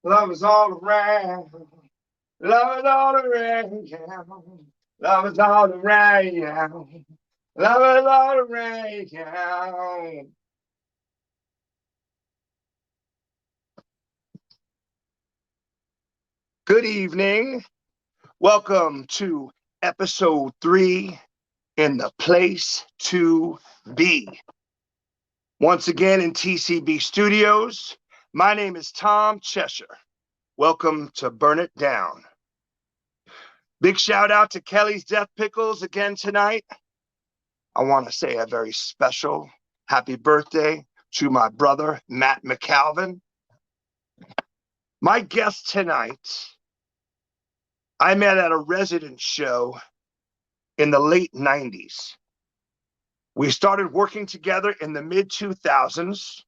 Love is all around. Love is all around. Yeah. Love is all around. Yeah. Love is all around. Yeah. Good evening. Welcome to episode 3 in the place to be. Once again in TCB Studios. My name is Tom Cheshire. Welcome to Burn It Down. Big shout out to Kelly's Death Pickles again tonight. I want to say a very special happy birthday to my brother, Matt McAlvin. My guest tonight, I met at a residence show in the late 90s. We started working together in the mid 2000s.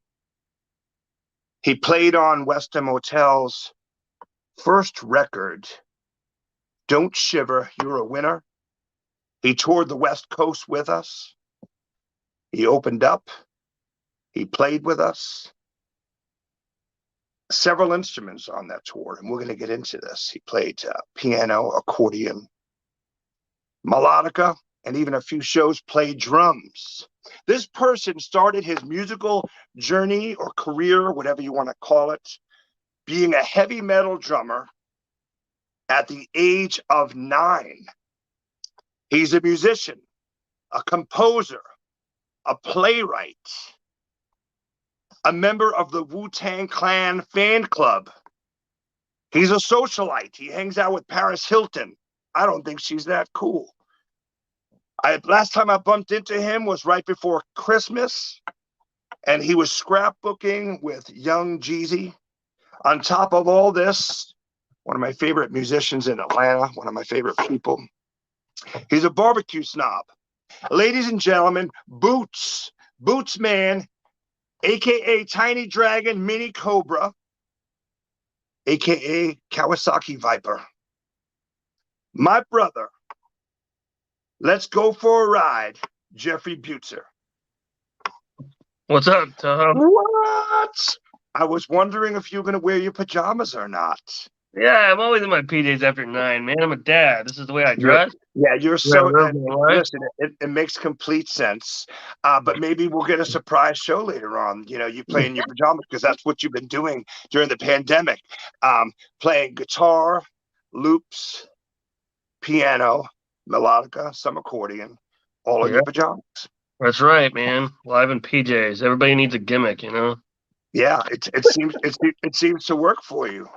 He played on Weston Motel's first record, Don't Shiver, You're a Winner. He toured the West Coast with us. He opened up. He played with us. Several instruments on that tour, and we're going to get into this. He played piano, accordion, melodica, and even a few shows played drums. This person started his musical journey or career, whatever you want to call it, being a heavy metal drummer at the age of 9. He's a musician, a composer, a playwright, a member of the Wu-Tang Clan fan club. He's a socialite. He hangs out with Paris Hilton. I don't think she's that cool. Last time I bumped into him was right before Christmas, and he was scrapbooking with Young Jeezy. On top of all this, one of my favorite musicians in Atlanta, one of my favorite people. He's a barbecue snob. Ladies and gentlemen, Boots Man, a.k.a. Tiny Dragon Mini Cobra, a.k.a. Kawasaki Viper. My brother, let's go for a ride, Jeffrey Butzer. What's up, Tom? What? I was wondering if you were going to wear your pajamas or not. Yeah, I'm always in my PJs after 9, man. I'm a dad. This is the way I dress. You're so. Listen, it makes complete sense. But maybe we'll get a surprise show later on. You play in your pajamas because that's what you've been doing during the pandemic. Playing guitar, loops, piano, melodica, some accordion, all in your pajamas. That's right, man. Live in PJs. Everybody needs a gimmick, Yeah, it seems to work for you.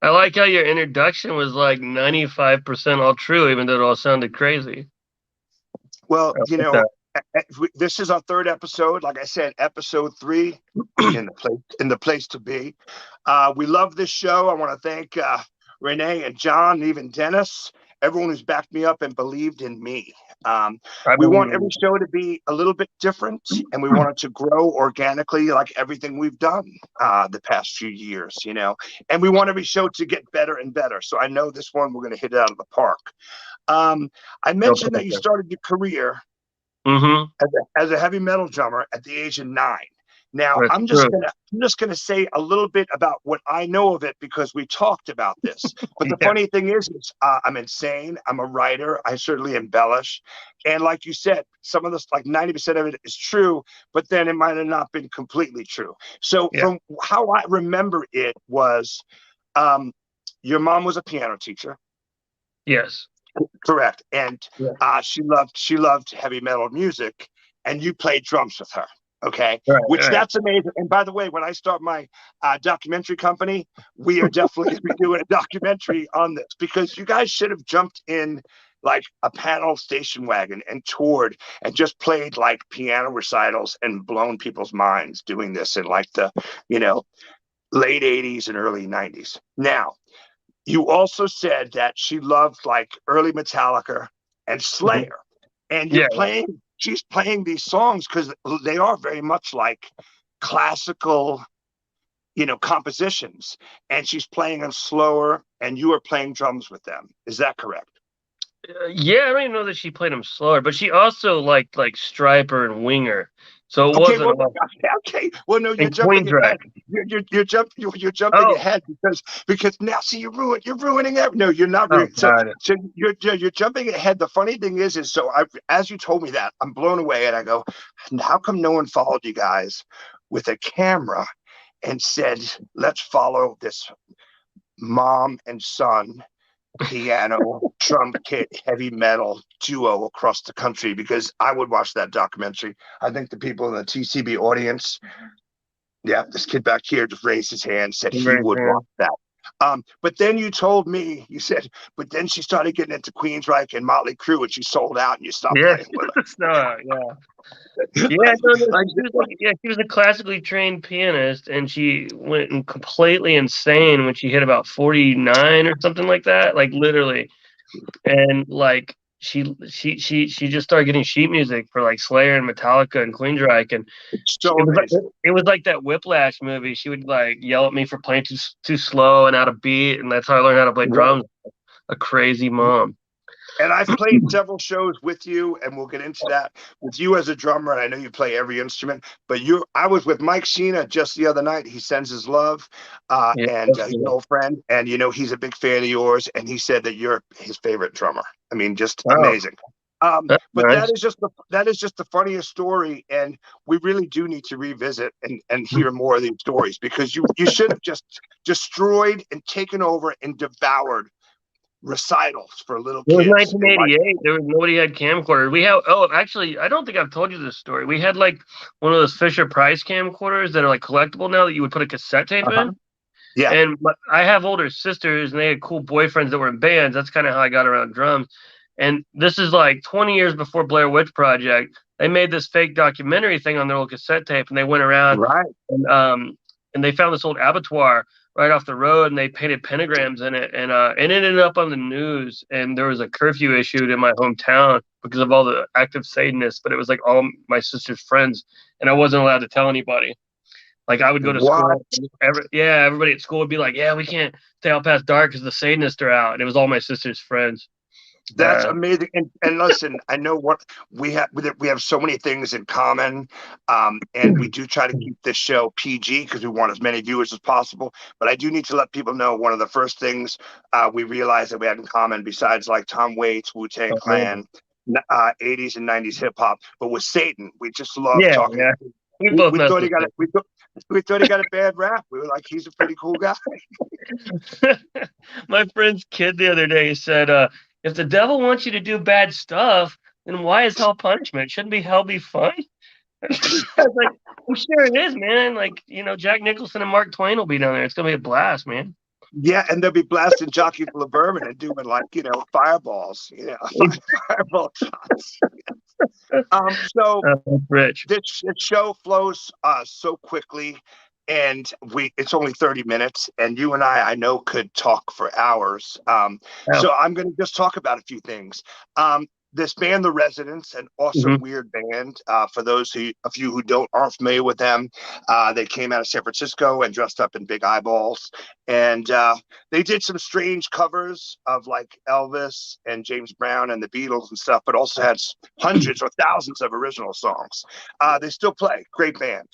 I like how your introduction was like 95% all true, even though it all sounded crazy. Well, this is our 3rd episode. Like I said, episode 3 in the place to be. We love this show. I want to thank Renee and John, and even Dennis, everyone who's backed me up and believed in me. We want every show to be a little bit different, and we want it to grow organically, like everything we've done the past few years, and we want every show to get better and better. So I know this one, we're going to hit it out of the park. I mentioned that you started your career as a heavy metal drummer at the age of 9. Now, I'm just gonna say a little bit about what I know of it because we talked about this. But the funny thing is I'm insane. I'm a writer. I certainly embellish, and like you said, some of this, like 90% of it, is true. But then it might have not been completely true. So from how I remember it was, your mom was a piano teacher. Yes. Correct, and she loved heavy metal music, and you played drums with her. Okay, that's amazing. And by the way, when I start my documentary company, we are definitely going to be doing a documentary on this because you guys should have jumped in like a panel station wagon and toured and just played like piano recitals and blown people's minds doing this in like the late 80s and early 90s. Now, you also said that she loved like early Metallica and Slayer, and she's playing these songs because they are very much like classical, compositions, and she's playing them slower, and you are playing drums with them. Is that correct? Yeah, I don't even know that she played them slower, but she also liked like Striper and Winger. So it Okay, wasn't well, all okay. Well, no, you're in jumping ahead. Queensrÿche. You're jumping Oh, ahead because now see you're ruining it. No, you're not oh, ruining. got it. So you're jumping ahead. The funny thing is so I as you told me that I'm blown away, and I go, how come no one followed you guys with a camera and said, let's follow this mom and son piano, drum kit, heavy metal duo across the country? Because I would watch that documentary. I think the people in the TCB audience, yeah, this kid back here just raised his hand, said he Right, would man. watch that. But then you told me, you said, but then she started getting into Queensryche and Motley Crue, and she sold out, and you stopped Yeah, playing with no, yeah. her. Yeah, no, no. like, She was like, yeah, she was a classically trained pianist, and she went completely insane when she hit about 49 or something like that. Like literally, and like she just started getting sheet music for like Slayer and Metallica and Queensryche, and it's she, so amazing. it was like that Whiplash movie. She would like yell at me for playing too slow and out of beat, and that's how I learned how to play drums. A crazy mom. And I've played several shows with you, and we'll get into that with you as a drummer. And I know you play every instrument, but I was with Mike Sheena just the other night. He sends his love, Yeah, and he's an old friend, and he's a big fan of yours. And he said that you're his favorite drummer. I mean, just wow, amazing. that's But nice. that is just the funniest story, and we really do need to revisit and hear more of these stories, because you should have just destroyed and taken over and devoured recitals for little It was kids and like 1988. There was nobody had camcorders. We have actually, I don't think I've told you this story. We had like one of those Fisher Price camcorders that are like collectible now that you would put a cassette tape uh-huh. in. Yeah, And I have older sisters, and they had cool boyfriends that were in bands. That's kind of how I got around drums. And this is like 20 years before Blair Witch Project. They made this fake documentary thing on their old cassette tape, and they went around right. and they found this old abattoir right off the road, and they painted pentagrams in it, and it ended up on the news, and there was a curfew issued in my hometown because of all the active Satanists, but it was like all my sister's friends, and I wasn't allowed to tell anybody. Like I would go to What? school, everybody at school would be like, "Yeah, we can't stay out past dark because the Satanists are out," and it was all my sister's friends. That's amazing. And listen, I know what we have so many things in common. And we do try to keep this show PG because we want as many viewers as possible. But I do need to let people know one of the first things we realized that we had in common, besides like Tom Waits, Wu-Tang Clan, 80s and 90s hip hop, but with Satan, we just love Yeah, talking. yeah. We both We messed thought he with got it. it. We thought he got a bad rap. We were like, he's a pretty cool guy. My friend's kid the other day said, "If the devil wants you to do bad stuff, then why is hell punishment? Shouldn't be hell be fun?" I was like, "I'm sure it is, man. Like, Jack Nicholson and Mark Twain will be down there. It's gonna be a blast, man." Yeah, and they'll be blasting jockey full of bourbon and doing like fireballs, fireball shots. So Rich. this show flows so quickly, and it's only 30 minutes, and you and I know could talk for hours. Wow. So I'm going to just talk about a few things. This band, The Residents, an awesome Mm-hmm. weird band. For those of you who aren't familiar with them, they came out of San Francisco and dressed up in big eyeballs, and they did some strange covers of like Elvis and James Brown and the Beatles and stuff, but also had hundreds or thousands of original songs. They still play, great band.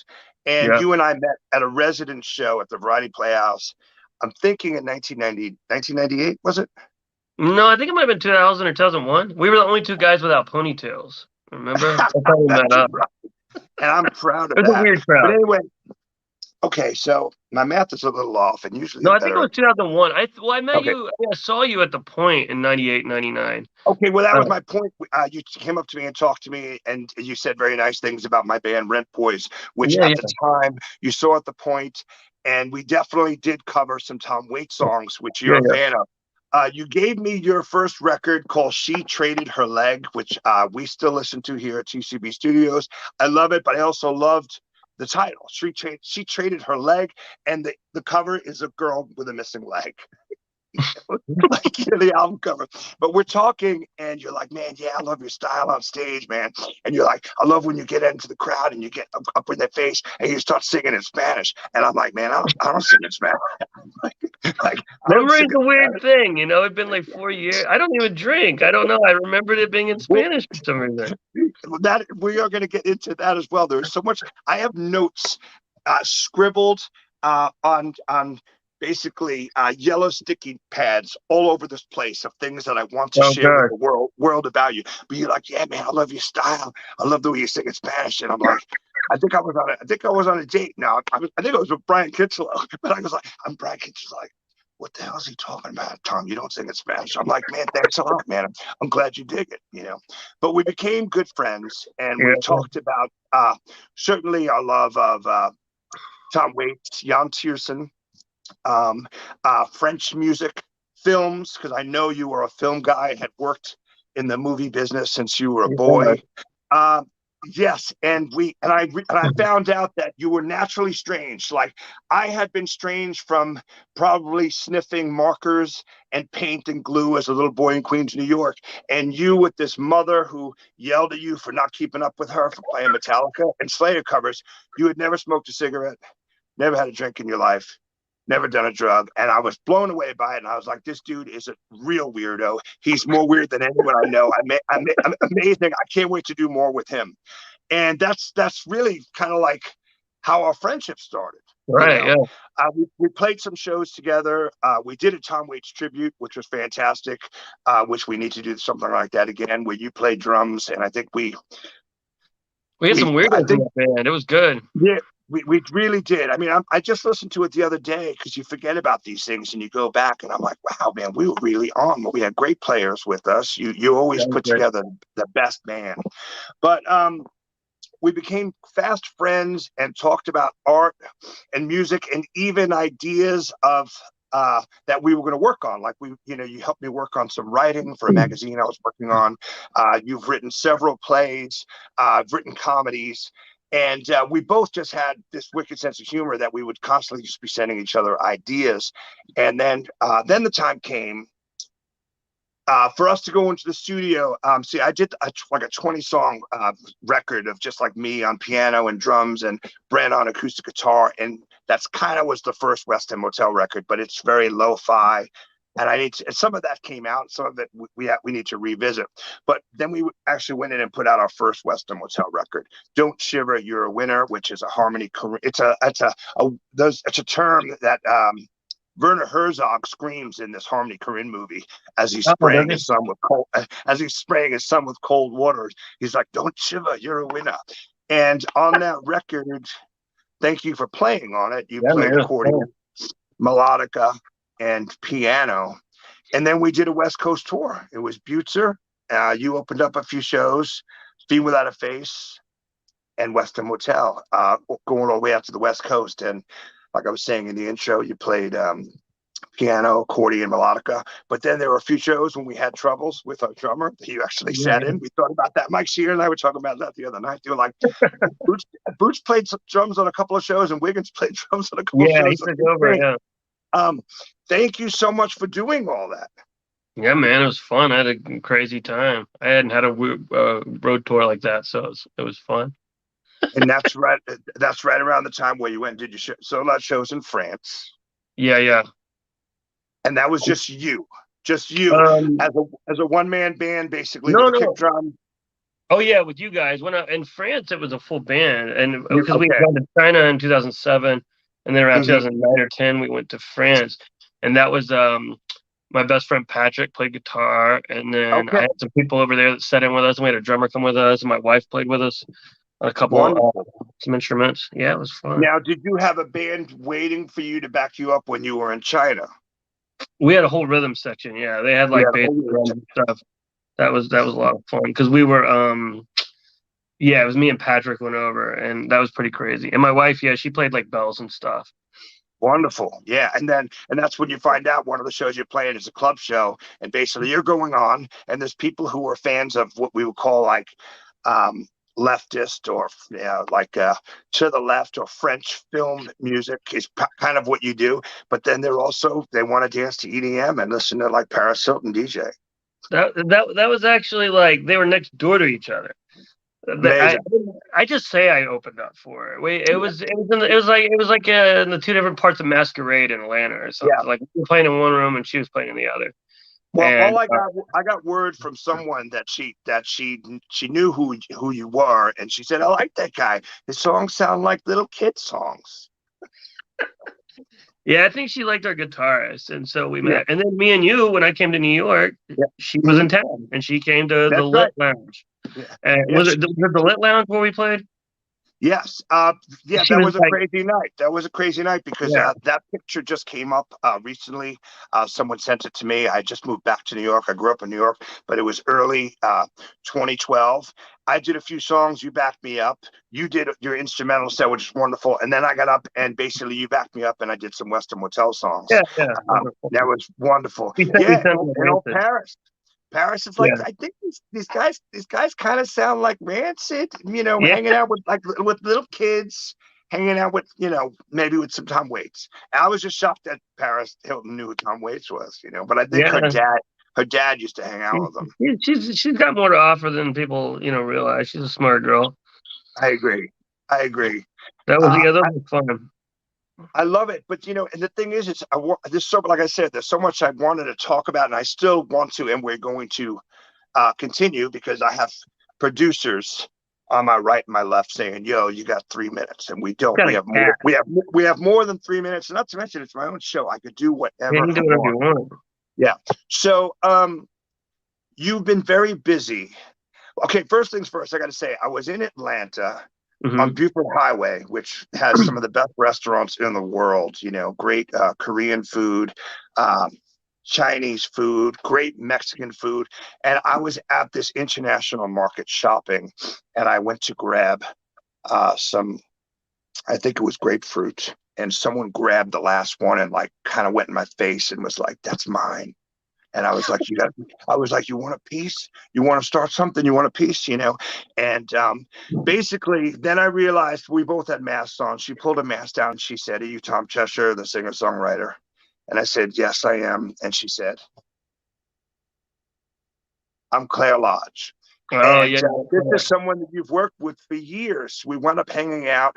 And Yeah. you and I met at a residence show at the Variety Playhouse. I'm thinking in 1998, was it? No, I think it might have been 2000 or 2001. We were the only two guys without ponytails. Remember? That's how we met That's up. right. And I'm proud It of was a that. weird But crowd. anyway, okay, so my math is a little off, and usually No, I'm I think it better. was 2001. I met Okay. you. I saw you at the Point in 98, 99. Okay, well, that was my point. You came up to me and talked to me, and you said very nice things about my band, Rent Boys, which Yeah, at the time you saw at the Point, and we definitely did cover some Tom Waits songs, which you're yeah, a fan of. You gave me your first record called She Traded Her Leg, which we still listen to here at TCB Studios. I love it, but I also loved the title. She Traded Her Leg, and the cover is a girl with a missing leg. Like the album cover. But we're talking, and you're like, man, yeah, I love your style on stage, man. And you're like, I love when you get into the crowd and you get up in their face and you start singing in Spanish. And I'm like, man, I don't sing in Spanish. like, I don't Memory's sing in a weird Spanish. thing. It'd been like 4 years. I don't even drink. I don't know. I remembered it being in Well, Spanish for some reason. that we are going to get into that as well. There's so much. I have notes scribbled on basically yellow sticky pads all over this place of things that I want to Oh, share with God. the world about you. But you're like, yeah, man, I love your style. I love the way you sing in Spanish. And I'm like, I think I was on a date. Now I think it was with Brian Kinslow, but I was like, I'm Brian Kinslow. Like, what the hell is he talking about, Tom? You don't sing in Spanish. I'm like, man, thanks a lot, man. I'm glad you dig it, you know. But we became good friends, and we Yeah. talked about certainly our love of Tom Waits, Jan Tiersen, French music, films, because I know you were a film guy, had worked in the movie business since you were a Yeah. boy. Uh, yes, and I found out that you were naturally strange. Like I had been strange from probably sniffing markers and paint and glue as a little boy in Queens, New York, and you with this mother who yelled at you for not keeping up with her for playing Metallica and Slayer covers. You had never smoked a cigarette, never had a drink in your life, never done a drug. And I was blown away by it. And I was like, this dude is a real weirdo. He's more weird than anyone I know. I'm amazing. I can't wait to do more with him. And that's really kind of like how our friendship started. You Right. know, Yeah. we played some shows together. We did a Tom Waits tribute, which was fantastic, which we need to do something like that again, where you played drums. And I think We had some I weirdos in think that band. It was good. yeah, we really did. I mean, I just listened to it the other day because you forget about these things and you go back and I'm like, wow, man, we were really on. We had great players with us. You always That was put great. together the best band. But we became fast friends and talked about art and music and even ideas of that we were going to work on. Like you helped me work on some writing for a magazine I was working on. You've written several plays. I've written comedies. And we both just had this wicked sense of humor that we would constantly just be sending each other ideas. And then the time came for us to go into the studio. See, I did like a 20-song record of just like me on piano and drums and Brent on acoustic guitar. And that's kind of was the first West End Motel record, but it's very lo-fi. And some of that came out, some of it we need to revisit. But then we actually went in and put out our first West End Motel record, "Don't Shiver, You're a Winner," which is a harmony. It's a term that Werner Herzog screams in this Harmony Korine movie as he's Oh, does spraying he? his son with cold water. He's like, "Don't shiver, you're a winner." And on that record, thank you for playing on it. You Yeah, man. played It was accordion, fun. melodica, and piano. And then we did a West Coast tour. It was Butzer. You opened up a few shows, Feet Without a Face, and West End Motel, going all the way out to the West Coast. And like I was saying in the intro, you played piano, accordion, melodica. But then there were a few shows when we had troubles with our drummer that you actually sat Yeah. in. We thought about that. Mike Shear and I were talking about that the other night. They were like, Boots played some drums on a couple of shows, and Wiggins played drums on a couple of Yeah, he shows. took over. Yeah. Thank you so much for doing all that. Yeah, man. It was fun. I had a crazy time. I hadn't had a road tour like that, so it was fun. And that's right. That's right around the time where you went and did your solo shows in France. Yeah, yeah. And that was just you Um, as a one man band, basically with no, a kick no. drum. Oh yeah, with you guys. When in France, it was a full band, and because we Okay. had gone to China in 2007, and then around Mm-hmm. 2009 or 10, we went to France, and that was my best friend Patrick played guitar, and then I Okay. had some people over there that sat in with us, and we had a drummer come with us, and my wife played with us on a couple Wonderful. some instruments. Yeah, it was fun. Now, did you have a band waiting for you to back you up when you were in China? We had a whole rhythm section. Yeah, they had like bass drums and stuff. That was a lot of fun because we were yeah, it was me and Patrick went over, and that was pretty crazy. And my wife, yeah, she played like bells and stuff. Wonderful. Yeah. And that's when you find out one of the shows you're playing is a club show. And basically you're going on, and there's people who are fans of what we would call like leftist or to the left, or French film music is kind of what you do. But then they want to dance to EDM and listen to like Paris Hilton DJ. That was actually like they were next door to each other. Amazing. I just say I opened up for it. It was like in the two different parts of Masquerade in Atlanta or something. Yeah. Like we were playing in one room and she was playing in the other. Well, And all I got word from someone that she knew who you were, and she said, "I like that guy. His songs sound like little kid songs." yeah, I think she liked our guitarist, and so we Yeah, met. And then me and you, when I came to New York, yeah, she was in mhm, town, and she came to the that's Lit right. Lounge. Yeah, And yeah, was it the Lit Lounge where we played? yes. Yeah, She that was was a like, crazy night. That was a crazy night because yeah, that picture just came up recently. Someone sent it to me. I just moved back to New York. I grew up in New York, but it was early 2012. I did a few songs. You backed me up. You did your instrumental set, which is wonderful. And then I got up and basically you backed me up, and I did some Western Motel songs. yeah, yeah. That was wonderful. We Yeah, sent them and old Rancid. Paris. Paris is like, Yeah, I think these guys kind of sound like Rancid, yeah. hanging out with with little kids, hanging out with, maybe with some Tom Waits. I was just shocked that Paris Hilton knew who Tom Waits was, but I think Yeah, her dad used to hang out with them. she's got more to offer than people realize. She's a smart girl. I agree. I agree. That was Uh, yeah, that was fun. I love it, but and the thing is, there's so, like I said, there's so much I wanted to talk about, and I still want to, and we're going to continue because I have producers on my right and my left saying, "Yo, you got 3 minutes," and we don't. Got We a have more. cat. We have more than 3 minutes. Not to mention, it's my own show. I could do Yeah, whatever you can I do whatever want. you want. Yeah. So, you've been very busy. Okay, first things first. I got to say, I was in Atlanta on Hmm. Buford Highway, which has some of the best restaurants in the world. Great Korean food, um, Chinese food, great Mexican food. And I was at this international market shopping, and I went to grab some, I think it was grapefruit. And someone grabbed the last one and like kind of went in my face and was like, "That's mine." And I was like, "You want a piece? You want to start something? You want a piece?" And basically, then I realized we both had masks on. She pulled a mask down and she said, "Are you Tom Cheshire, the singer-songwriter?" And I said, "Yes, I am." And she said, "I'm Claire Lodge." Oh And yeah, this is someone that you've worked with for years. We wound up hanging out.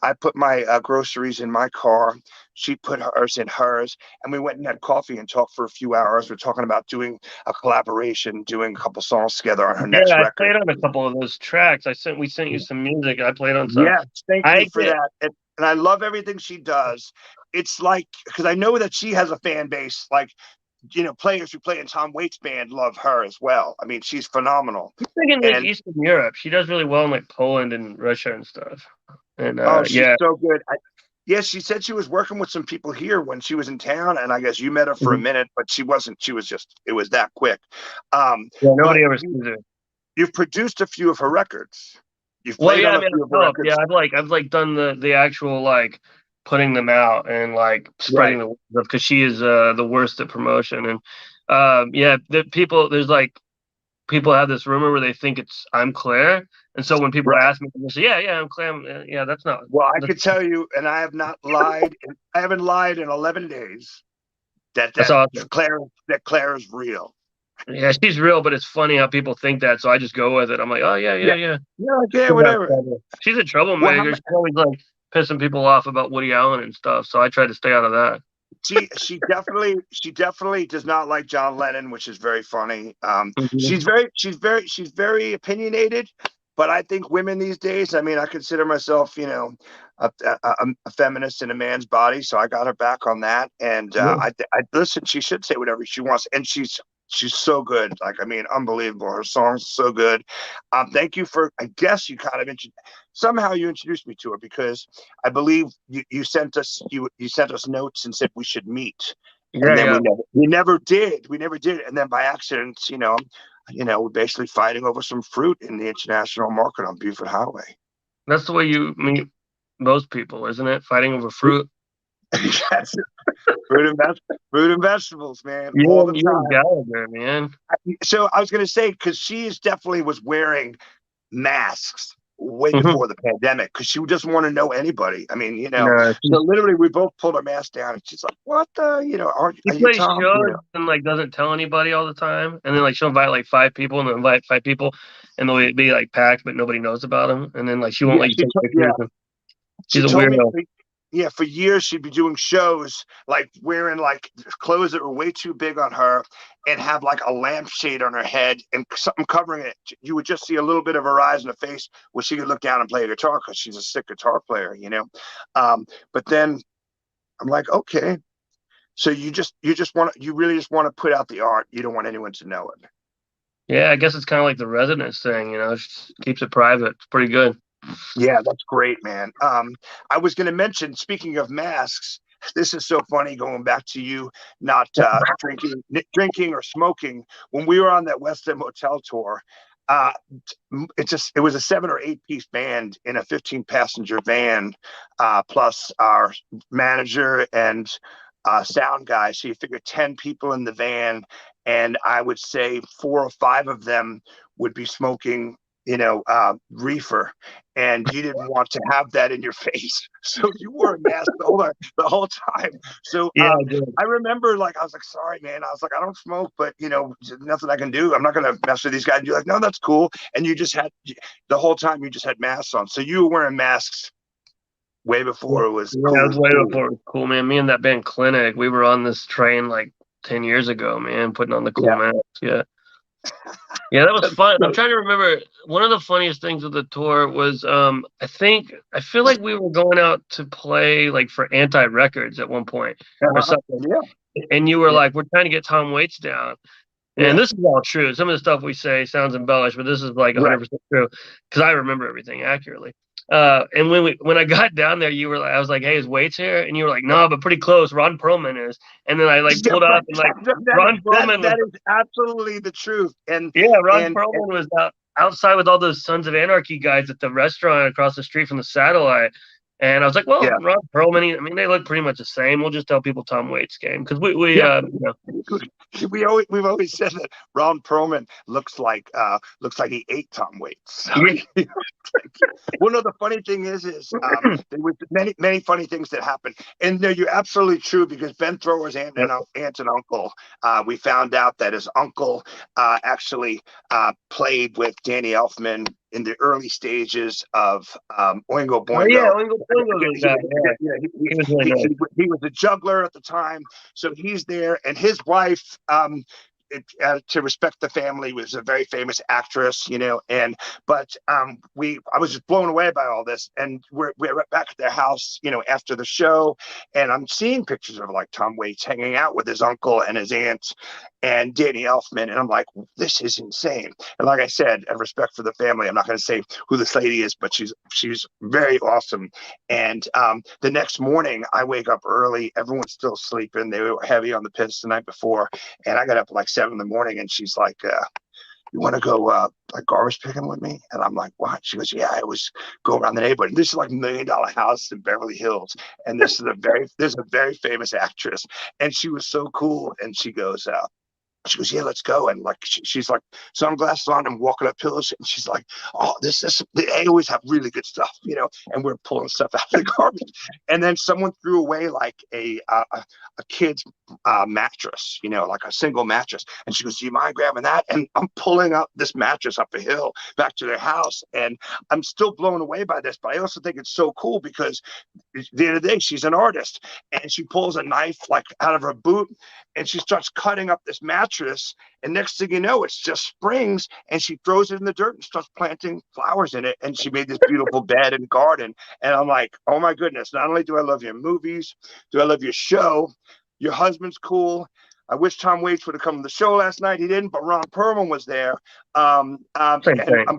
I put my groceries in my car. She put hers in hers. And we went and had coffee and talked for a few hours. We're talking about doing a collaboration, doing a couple songs together on her next yeah. I record. played on a couple of those tracks. We sent you some music. I played on some. Yes, thank you I for get that. And I love everything she does. It's like, because I know that she has a fan base, like, players who play in Tom Waits' band love her as well. I mean, she's phenomenal. thinking like And Eastern Europe. She does really well in like Poland and Russia and stuff. And oh, she's yeah. so good. Yes, she said she was working with some people here when she was in town, and I guess you met her for a Mhm. minute, but she wasn't. She was just. It was that quick. Um, Yeah, but nobody ever sees it. you've produced a few of her records. You've Well, played yeah, on I a mean, few of her I've helped. Yeah, records. I've done the actual like putting them out and like spreading Right. the word because she is the worst at promotion. And yeah, the people there's like people have this rumor where they think it's I'm Claire, and so when people Right. ask me, they say, yeah, I'm Claire. Yeah, that's not. Well, I That's, could tell you, and I have not lied. I haven't lied in 11 days. That that's that awesome. Claire is real. Yeah, she's real, but it's funny how people think that. So I just go with it. I'm like, oh yeah, Yeah. yeah, yeah. Yeah. She'll have Whatever. trouble. She's a Well, troublemaker. She's always like pissing people off about Woody Allen and stuff. So I try to stay out of that. she definitely does not like John Lennon, which is very funny. Mhm. She's very opinionated, but I think women these days. I mean, I consider myself, a feminist in a man's body, so I got her back on that. And Yeah. I listen. She should say whatever she wants, and she's so good. Like, I mean, unbelievable. Her songs are so good. Thank you for. I guess you kind of somehow you introduced me to her because I believe you sent us notes and said we should meet, and Yeah, then yeah. we never did, and then by accident, we're basically fighting over some fruit in the international market on Buford Highway. That's the way you meet most people, isn't it? Fighting over fruit. Yes, fruit and vegetables, man, all the You and time. Gallagher, man. So I was going to say, because she definitely was wearing masks way Hmm. before the pandemic because she doesn't want to know anybody. I mean, No, so literally we both pulled our mask down and she's like, "What the, she are you plays Tom?" shows and like doesn't tell anybody all the time, and then like she'll invite like five people, and then invite five people, and they'll be like packed, but nobody knows about them, and then like she won't Yeah, let you take yeah. pictures. And she's She a told me weirdo. yeah, for years she'd be doing shows like wearing like clothes that were way too big on her, and have like a lampshade on her head and something covering it. You would just see a little bit of her eyes in the face where she could look down and play a guitar because she's a sick guitar player, you know. But then I'm like, okay, so you really just want to put out the art. You don't want anyone to know it. Yeah, I guess it's kind of like the residence thing, it just keeps it private. It's pretty good. Yeah, that's great, man. I was going to mention, speaking of masks, this is so funny going back to you not drinking or smoking. When we were on that West End Motel tour, uh, it was a 7 or 8 piece band in a 15-passenger van, plus our manager and sound guy. So you figure 10 people in the van, and I would say 4 or 5 of them would be smoking, reefer, and you didn't want to have that in your face. So you wore a mask the whole time. So Yeah, I did. I remember, like, I was like, sorry, man. I was like, I don't smoke, but, nothing I can do. I'm not going to mess with these guys. And you're like, no, that's cool. And the whole time you just had masks on. So you were wearing masks way before it was Yeah, cool. it was way before it was cool, man. Me and that band Clinic, we were on this train like 10 years ago, man, putting on the cool masks. Yeah. Yeah, that was fun. I'm trying to remember. One of the funniest things of the tour was, I feel like we were going out to play like for Anti Records at one point or something. Yeah. And you were like, we're trying to get Tom Waits down. And this is all true. Some of the stuff we say sounds embellished, but this is like 100% true because I remember everything accurately. And when I got down there, I was like, "Hey, is Waits here?" And you were like, "No, but pretty close. Ron Perlman is." And then I like pulled up and like Ron Perlman that is absolutely the truth. And Ron Perlman was outside with all those Sons of Anarchy guys at the restaurant across the street from the Satellite. And I was like, well, Ron Perlman, I mean, they look pretty much the same. We'll just tell people Tom Waits came because we've always said that Ron Perlman looks like he ate Tom Waits. So well, no, the funny thing is there was many funny things that happened, and no, you're absolutely true because Ben Thrower's aunt and uncle, we found out that his uncle actually played with Danny Elfman in the early stages of Oingo Boingo. Oh, yeah, Oingo Boingo. He was a juggler at the time, so he's there, and his wife, to respect the family, was a very famous actress, but I was just blown away by all this, and we're back at their house, after the show, and I'm seeing pictures of like Tom Waits hanging out with his uncle and his aunt and Danny Elfman, and I'm like, this is insane. And like I said, out of respect for the family, I'm not going to say who this lady is, but she's very awesome. And the next morning, I wake up early. Everyone's still sleeping. They were heavy on the piss the night before, and I got up at like 7 a.m, and she's like, you want to go like garbage picking with me? And I'm like, what? She goes, yeah, I always go around the neighborhood. This is like $1 million house in Beverly Hills, and this is there's a very famous actress, and she was so cool. And she goes, yeah, let's go. And like she's like sunglasses on and walking up hills, and she's like, oh, they always have really good stuff, and we're pulling stuff out of the garbage. And then someone threw away like a kid's mattress, like a single mattress, and she goes, do you mind grabbing that? And I'm pulling up this mattress up a hill back to their house, and I'm still blown away by this, but I also think it's so cool because the other day she's an artist, and she pulls a knife like out of her boot, and she starts cutting up this mattress, and next thing you know, it's just springs, and she throws it in the dirt and starts planting flowers in it, and she made this beautiful bed and garden. And I'm like, oh my goodness, not only do I love your movies, do I love your show, your husband's cool. I wish Tom Waits would have come to the show last night. He didn't, but Ron Perlman was there. And I'm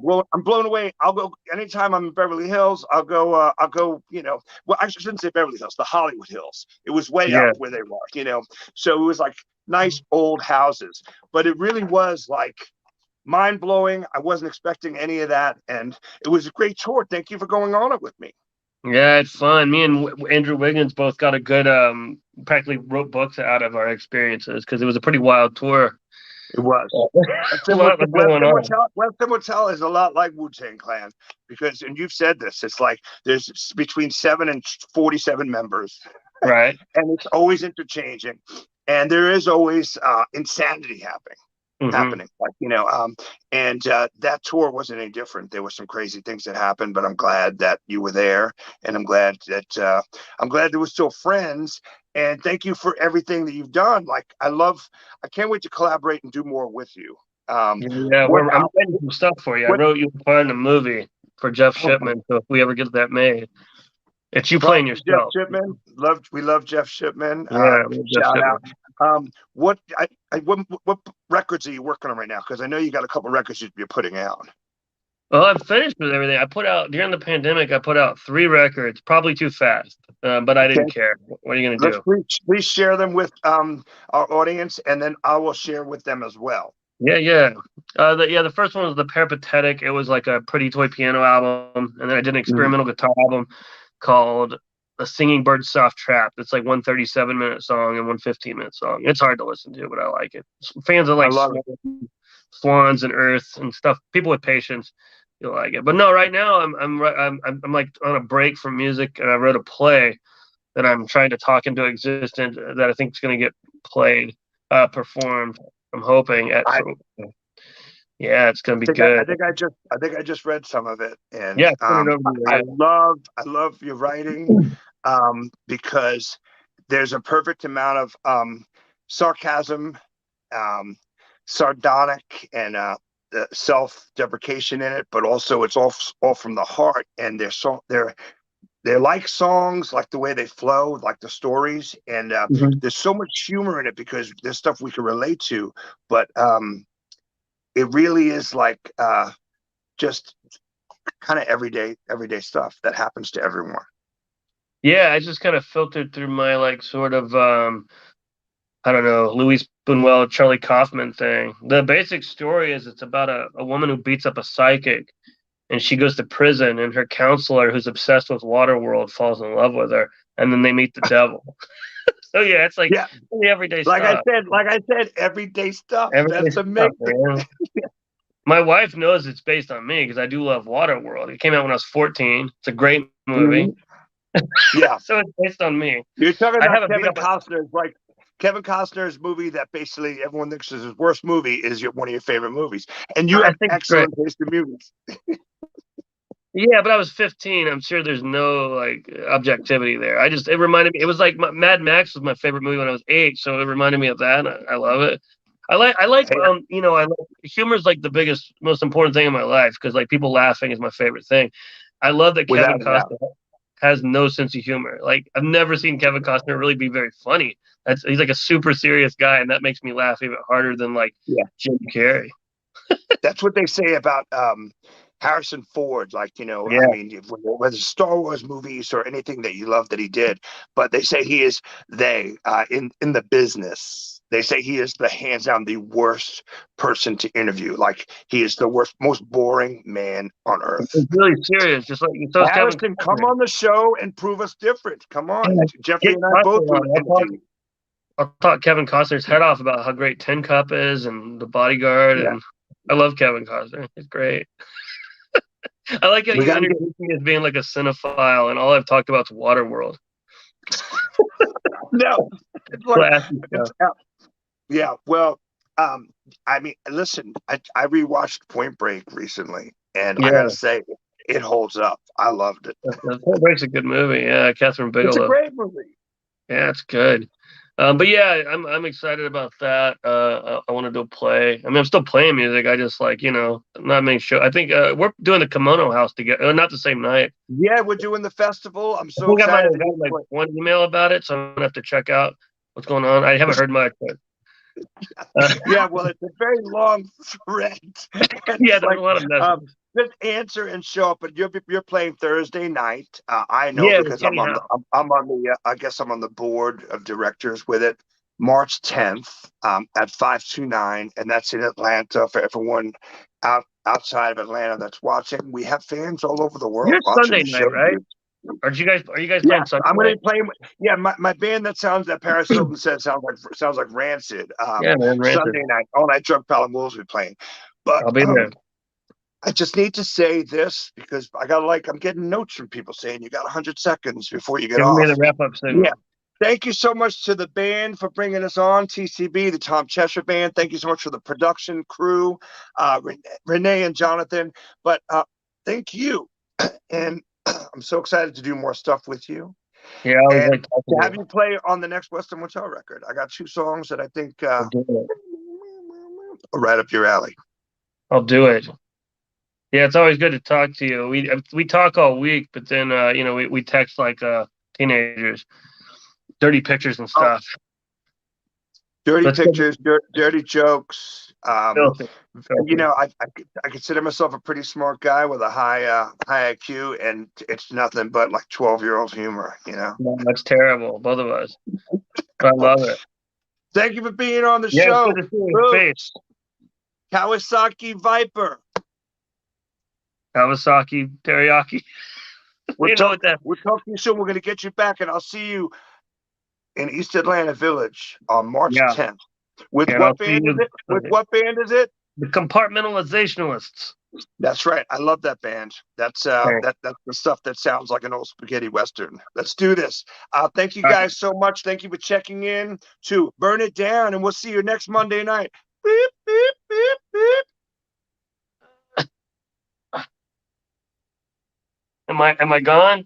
blown away. I'll go anytime I'm in Beverly Hills. I'll go. Well, I shouldn't say Beverly Hills, the Hollywood Hills. It was way up where they were. So it was like nice old houses, but it really was like mind blowing. I wasn't expecting any of that, and it was a great tour. Thank you for going on it with me. Yeah, it's fun. Me and Andrew Wiggins both got a good, practically wrote books out of our experiences because it was a pretty wild tour. It was. Western Motel is a lot like Wu-Tang Clan because, and you've said this, it's like there's between 7 and 47 members. Right. And it's always interchanging. And there is always insanity happening. Hmm. happening. Like, and that tour wasn't any different. There were some crazy things that happened, but I'm glad that you were there, and I'm glad that we're still friends. And thank you for everything that you've done. Like, I can't wait to collaborate and do more with you. Yeah, What I'm writing some stuff for you. I what wrote you a part in a movie for Jeff oh, Shipman. So if we ever get that made, it's you well, playing Jeff yourself. Shipman, we love Jeff Shipman. Yeah, I love Jeff Shout Shipman. out. What records are you working on right now? Because I know you got a couple records you're putting out. Well, I'm finished with everything. I put out during the pandemic. I put out 3 records, probably too fast, but I Okay, didn't care. What are you gonna let's do? please share them with our audience, and then I will share with them as well. Yeah, yeah. The first one was the Peripatetic. It was like a Pretty Toy piano album, and then I did an Mhm. experimental guitar album called "A Singing Bird Soft Trap." It's like one 37-minute song and one 15-minute song. It's hard to listen to, but I like it. Fans of I like love it. swans and earth and stuff. People with patience, you'll like it. But no, right now I'm like on a break from music, and I wrote a play that I'm trying to talk into existence that I think is going to get played, performed. I'm hoping at I some. Yeah, it's going to be good. I think I just read some of it, and Yeah, send it over to you. I love your writing, Yeah. because there's a perfect amount of sarcasm, um, sardonic, and self-deprecation in it, but also it's all from the heart, and they're like songs, like the way they flow, like the stories, and Mhm. there's so much humor in it because there's stuff we can relate to, but it really is like just kind of everyday stuff that happens to everyone. Yeah, I just kind of filtered through my like sort of I don't know, Louis Buñuel, Charlie Kaufman thing. The basic story is it's about a woman who beats up a psychic and she goes to prison and her counselor who's obsessed with Waterworld falls in love with her and then they meet the devil. So yeah, it's like Yeah, the everyday stuff. like I said, everyday stuff. Everyday That's stuff, amazing. man. My wife knows it's based on me because I do love Waterworld. It came out when I was 14. It's a great movie. Mhm. Yeah, So it's based on me. you're talking I about haven't beat Kevin up a Costner's like Kevin Costner's movie that basically everyone thinks is his worst movie is one of your favorite movies, and you I have think it's great. excellent taste in movies. Yeah, but I was 15. I'm sure there's no like objectivity there. It reminded me. It was like Mad Max was my favorite movie when I was 8, so it reminded me of that. And I love it. Hey, I like humor is like the biggest, most important thing in my life because like people laughing is my favorite thing. I love that Kevin without a doubt. Costner has no sense of humor. Like I've never seen Kevin Costner really be very funny. He's like a super serious guy, and that makes me laugh even harder than like Yeah, Jim Carrey. that's what they say about Harrison Ford. Like, I Yeah. mean, whether Star Wars movies or anything that you love that he did, but they say he is in the business. They say he is the hands down the worst person to interview. Like he is the worst, most boring man on earth. It's really serious, just like so is Kevin Harrison, come Costner. on the show and prove us different. Come on, Yeah, Jeffrey get and I both Costner would on. interview you. I'll talk Kevin Costner's head off about how great Tin Cup is and The Bodyguard, Yeah, and I love Kevin Costner. He's great. I like how we you got to get introduced me as being like a cinephile, and all I've talked about is Waterworld. no. It's like Classy it's stuff. yeah. Well, I mean, listen, I rewatched Point Break recently, and I got to Yeah, say, it holds up. I loved it. that breaks a good movie. Yeah, Catherine It's a Bigelow. great movie. Yeah, it's good. But yeah, I'm excited about that. I want to do a play. I mean, I'm still playing music. I just like not many show. I think we're doing the Kimono House together. Not the same night. Yeah, we're doing the festival. I'm I so think I might excited have to got get like to it. one email about it, so I'm gonna have to check out what's going on. I haven't heard much, but Yeah, well, it's a very long thread. yeah, It's there's a like lot of messages. just answer and show up. But you're playing Thursday night. I know Yeah, with because Kenny Howe. I'm on the I guess I'm on the board of directors with it. March 10th at 529, and that's in Atlanta for everyone outside of Atlanta that's watching. We have fans all over the You're world watching Sunday the night, show. right? Are you guys Yeah, playing Sunday I'm going to night? be playing. Yeah, my band that Paris Hilton said sounds like Rancid. Yeah, man, Rancid. Sunday night, all night drunk Pelham Wolves will be playing. But I'll be there. I just need to say this because I'm getting notes from people saying you got 100 seconds before you get Give me the off. wrap up Yeah, signal. Thank you so much to the band for bringing us on, TCB, the Tom Cheshire Band. Thank you so much for the production crew, Renee and Jonathan. But thank you. And I'm so excited to do more stuff with you. Yeah, I always And like talking to to have you play on the next Western Motel record. I got 2 songs that I think I'll do it. are right up your alley. I'll do it. Yeah, it's always good to talk to you. We talk all week, but then we text like teenagers, dirty pictures and stuff. Dirty Let's pictures, dirty jokes. filthy. You know, I consider myself a pretty smart guy with a high IQ, and it's nothing but like 12-year-old humor. You know, No, that's terrible, both of us. I love it. Thank you for being on the Yeah, it's show. good to see your face. Kawasaki Viper. Kawasaki teriyaki. We'll What that? talk to you soon. We're going to get you back, and I'll see you in East Atlanta Village on March 10th. With And what band is it? With what band is it? The Compartmentalizationalists. That's right. I love that band. That's that's the stuff that sounds like an old spaghetti western. Let's do this. Thank you guys so much. Thank you for checking in to Burn It Down, and we'll see you next Monday night. Beep, beep, beep, beep. Am I gone?